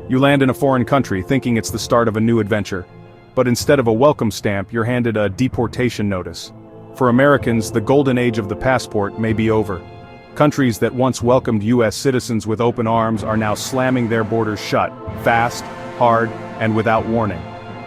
You land in a foreign country thinking it's the start of a new adventure. But instead of a welcome stamp, you're handed a deportation notice. For Americans, the golden age of the passport may be over. Countries that once welcomed U.S. citizens with open arms are now slamming their borders shut, fast, hard, and without warning.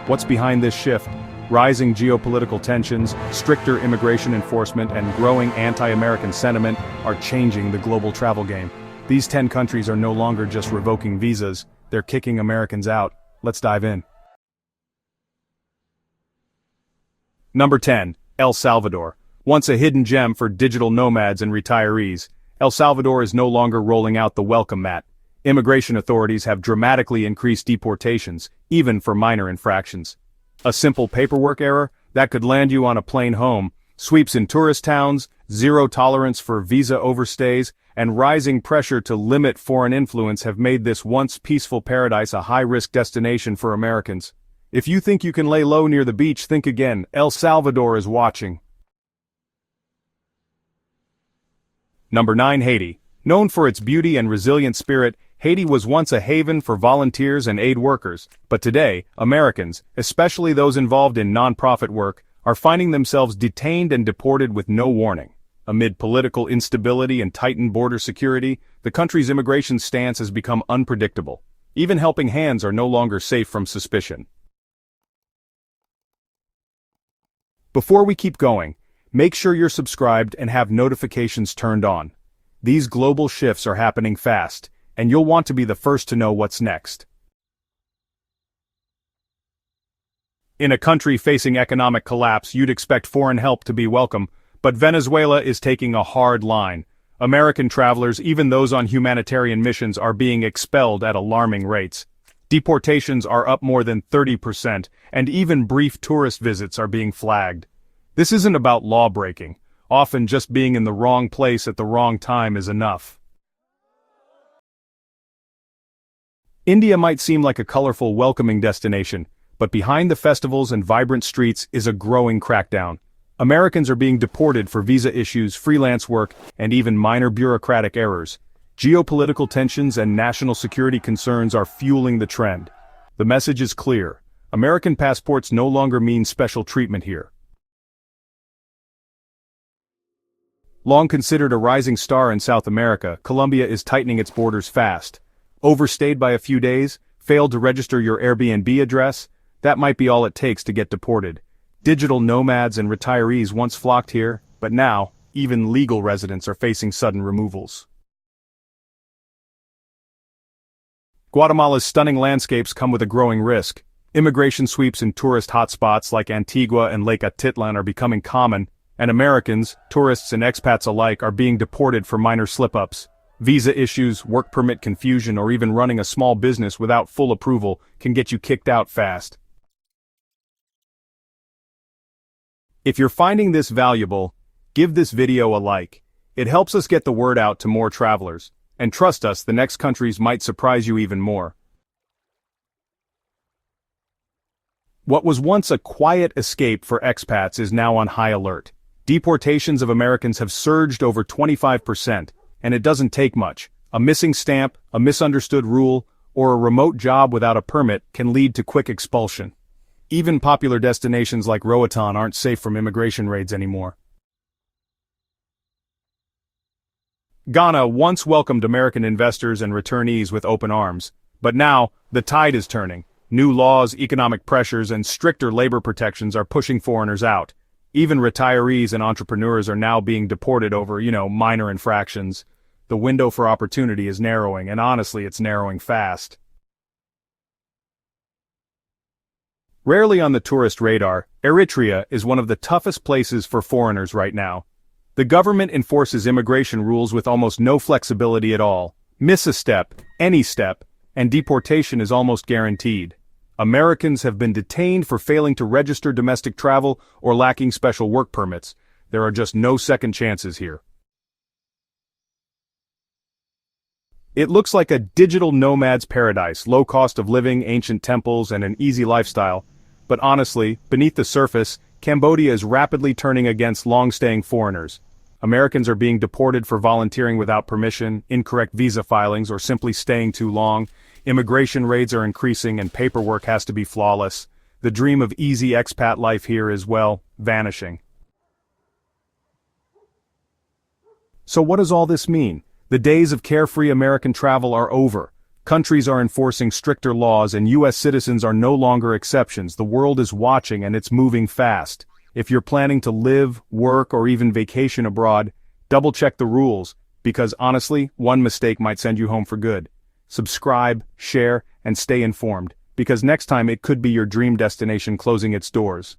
What's behind this shift? Rising geopolitical tensions, stricter immigration enforcement, and growing anti-American sentiment are changing the global travel game. These 10 countries are no longer just revoking visas, they're kicking Americans out. Let's dive in. Number 10. El Salvador. Once a hidden gem for digital nomads and retirees, El Salvador is no longer rolling out the welcome mat. Immigration authorities have dramatically increased deportations, even for minor infractions. A simple paperwork error that could land you on a plane home, sweeps in tourist towns, zero tolerance for visa overstays, and rising pressure to limit foreign influence have made this once peaceful paradise a high-risk destination for Americans. If you think you can lay low near the beach, think again. El Salvador is watching. Number 9. Haiti. Known for its beauty and resilient spirit, Haiti was once a haven for volunteers and aid workers, but today, Americans, especially those involved in non-profit work, are finding themselves detained and deported with no warning. Amid political instability and tightened border security, the country's immigration stance has become unpredictable. Even helping hands are no longer safe from suspicion. Before we keep going, make sure you're subscribed and have notifications turned on. These global shifts are happening fast, and you'll want to be the first to know what's next. In a country facing economic collapse, you'd expect foreign help to be welcome, but Venezuela is taking a hard line. American travelers, even those on humanitarian missions, are being expelled at alarming rates. Deportations are up more than 30%, and even brief tourist visits are being flagged. This isn't about law-breaking. Often just being in the wrong place at the wrong time is enough. India might seem like a colorful, welcoming destination, but behind the festivals and vibrant streets is a growing crackdown. Americans are being deported for visa issues, freelance work, and even minor bureaucratic errors. Geopolitical tensions and national security concerns are fueling the trend. The message is clear. American passports no longer mean special treatment here. Long considered a rising star in South America, Colombia is tightening its borders fast. Overstayed by a few days? Failed to register your Airbnb address? That might be all it takes to get deported. Digital nomads and retirees once flocked here, but now, even legal residents are facing sudden removals. Guatemala's stunning landscapes come with a growing risk. Immigration sweeps in tourist hotspots like Antigua and Lake Atitlan are becoming common, and Americans, tourists and expats alike are being deported for minor slip-ups. Visa issues, work permit confusion, or even running a small business without full approval can get you kicked out fast. If you're finding this valuable, give this video a like. It helps us get the word out to more travelers. And trust us, the next countries might surprise you even more. What was once a quiet escape for expats is now on high alert. Deportations of Americans have surged over 25%, and it doesn't take much. A missing stamp, a misunderstood rule, or a remote job without a permit can lead to quick expulsion. Even popular destinations like Roatan aren't safe from immigration raids anymore. Ghana once welcomed American investors and returnees with open arms, but now, the tide is turning. New laws, economic pressures, and stricter labor protections are pushing foreigners out. Even retirees and entrepreneurs are now being deported over, minor infractions. The window for opportunity is narrowing, and honestly, it's narrowing fast. Rarely on the tourist radar, Eritrea is one of the toughest places for foreigners right now. The government enforces immigration rules with almost no flexibility at all. Miss a step, any step, and deportation is almost guaranteed. Americans have been detained for failing to register domestic travel or lacking special work permits. There are just no second chances here. It looks like a digital nomad's paradise, low cost of living, ancient temples, and an easy lifestyle. But honestly, beneath the surface, Cambodia is rapidly turning against long-staying foreigners. Americans are being deported for volunteering without permission, incorrect visa filings, or simply staying too long. Immigration raids are increasing and paperwork has to be flawless. The dream of easy expat life here is, well, vanishing. So what does all this mean? The days of carefree American travel are over. Countries are enforcing stricter laws and US citizens are no longer exceptions. The world is watching and it's moving fast. If you're planning to live, work, or even vacation abroad, double-check the rules, because honestly, one mistake might send you home for good. Subscribe, share, and stay informed, because next time it could be your dream destination closing its doors.